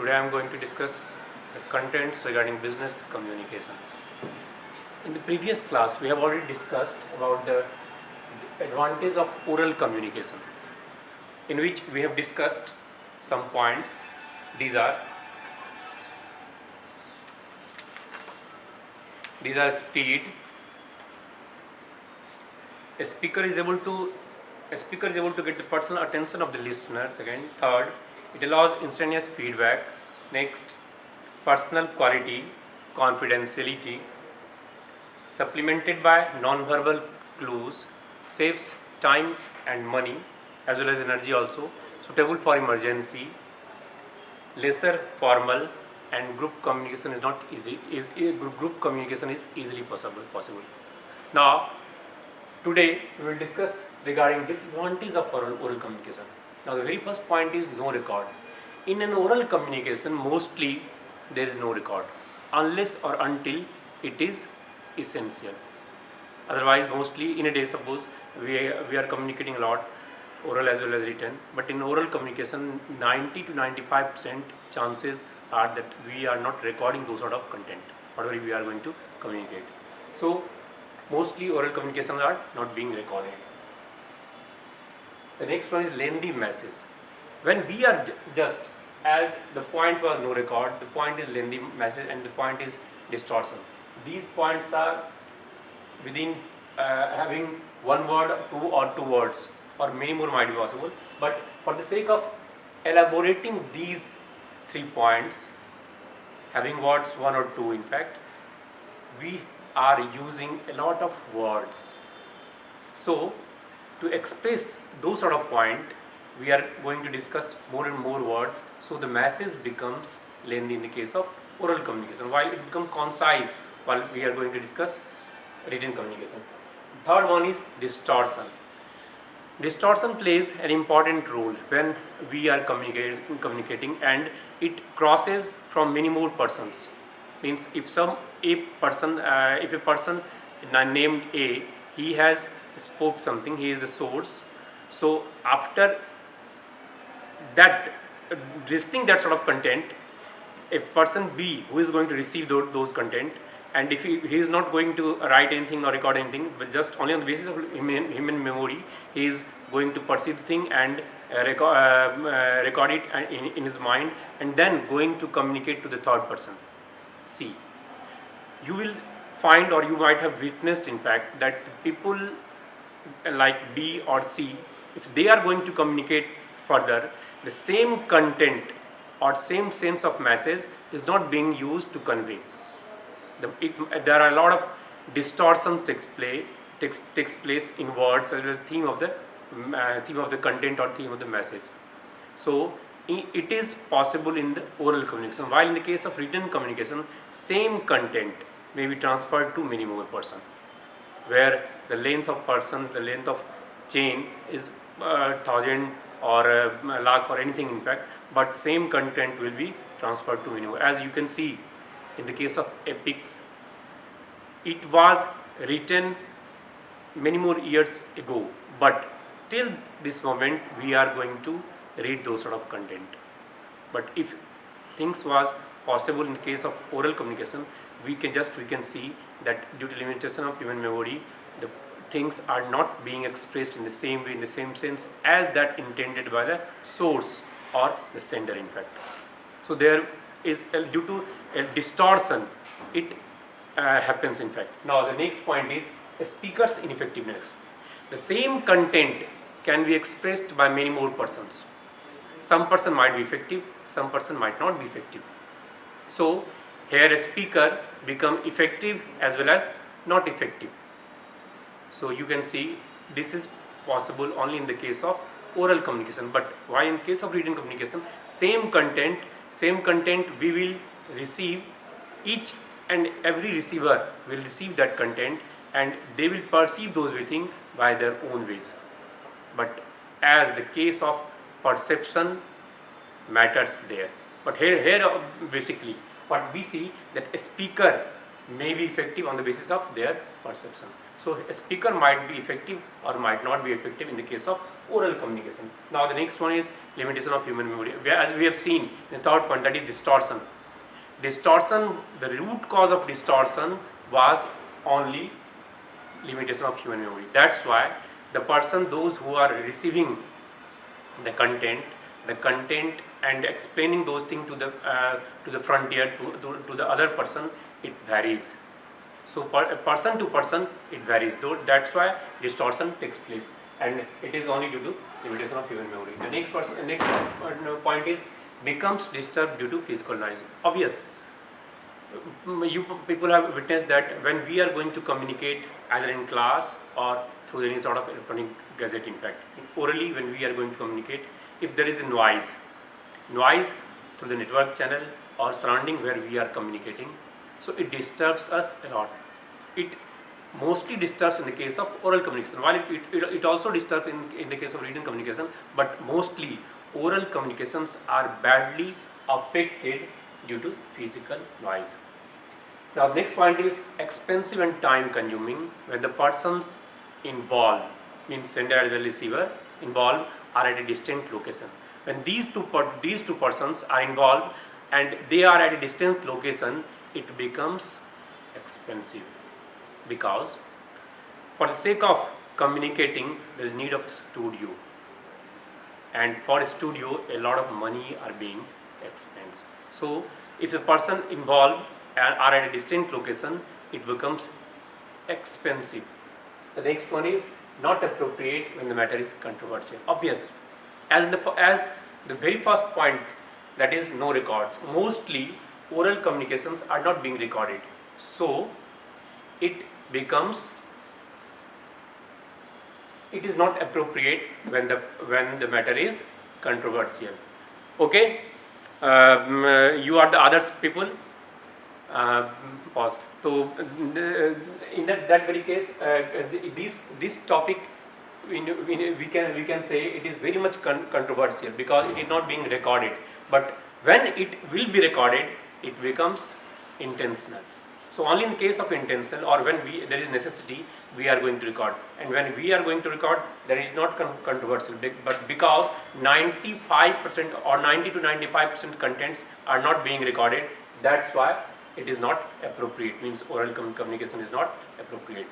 Today I am going to discuss the contents regarding business communication. In the previous class, we have already discussed about the advantage of oral communication, in which we have discussed some points. These are speed. A speaker is able to get the personal attention of the listener. Second, third, it allows instantaneous feedback. Next, personal quality, confidentiality, supplemented by non-verbal clues, saves time and money as well as energy also, suitable for emergency, lesser formal, and group communication is not easy. Group communication is easily possible. Now, today we will discuss regarding disadvantages of oral communication. Now, the very first point is no record. In an oral communication, mostly there is no record unless or until it is essential. Otherwise, mostly in a day, suppose we are communicating a lot, oral as well as written, but in oral communication 90 to 95% chances are that we are not recording those sort of content, whatever we are going to communicate. So mostly oral communications are not being recorded. The next one is lengthy message. When we are just, as the point was no record, the point is lengthy message and the point is distortion. These points are within having one word, two words, or many more might be possible. But for the sake of elaborating these 3 points, having words 1 or 2, in fact, we are using a lot of words. So to express those sort of point, we are going to discuss more and more words, so the message becomes lengthy in the case of oral communication, while it becomes concise while we are going to discuss written communication. Third one is distortion. Distortion plays an important role when we are communicating, and it crosses from many more persons. Means if a person named A, he has spoke something, he is the source. So after that, listening that sort of content, a person B who is going to receive those content, and if he is not going to write anything or record anything, but just only on the basis of human memory, he is going to perceive the thing and record it in his mind, and then going to communicate to the third person C. You will find, or you might have witnessed in fact, that people like B or C, if they are going to communicate further, the same content or same sense of message is not being used to convey. There are a lot of distortion takes place in words as the theme of the content or theme of the message. So it is possible in the oral communication, while in the case of written communication, same content may be transferred to many more persons, where the length of chain is 1,000 or lakh or anything in fact, but same content will be transferred to many more. As you can see, in the case of epics, it was written many more years ago, but till this moment we are going to read those sort of content. But if things was possible in the case of oral communication, we can see that due to limitation of human memory, the things are not being expressed in the same way, in the same sense as that intended by the source or the sender in fact. So there is, due to a distortion, it happens in fact. Now the next point is a speaker's ineffectiveness. The same content can be expressed by many more persons. Some person might be effective, some person might not be effective. So here a speaker become effective as well as not effective. So you can see this is possible only in the case of oral communication, but why in case of written communication, same content we will receive, each and every receiver will receive that content and they will perceive those things by their own ways. But as the case of perception matters there. But here basically what we see, that a speaker may be effective on the basis of their perception. So a speaker might be effective or might not be effective in the case of oral communication. Now the next one is limitation of human memory. As we have seen in the third point, that is distortion. Distortion, the root cause of distortion was only limitation of human memory. That's why the person, those who are receiving the content and explaining those things to the frontier, to the other person, it varies. So person to person it varies. That's why distortion takes place, and it is only due to limitation of human memory. The next point is becomes disturbed due to physical noise. Obvious. You people have witnessed that when we are going to communicate either in class or through any sort of electronic gadget, in fact, orally when we are going to communicate, if there is a noise through the network channel or surrounding where we are communicating, so it disturbs us a lot. It mostly disturbs in the case of oral communication, while it also disturbs in the case of written communication, but mostly oral communications are badly affected due to physical noise. Now the next point is expensive and time consuming when the persons involved, means sender as well as receiver involved, are at a distant location. When these two persons are involved and they are at a distant location, it becomes expensive, because for the sake of communicating there is need of a studio, and for a studio a lot of money are being expensed. So if the person involved are at a distant location, it becomes expensive. The next one is not appropriate when the matter is controversial. Obvious. As the very first point, that is no records. Mostly oral communications are not being recorded, so it is not appropriate when the matter is controversial. Okay, you are the others people. Pause. So in that very case, this topic, we can say it is very much controversial because it is not being recorded. But when it will be recorded, it becomes intentional. So only in the case of intentional, or when there is necessity, we are going to record. And when we are going to record, that is not controversial. But because 95% or 90 to 95% contents are not being recorded, that's why it is not appropriate. Means oral communication is not appropriate.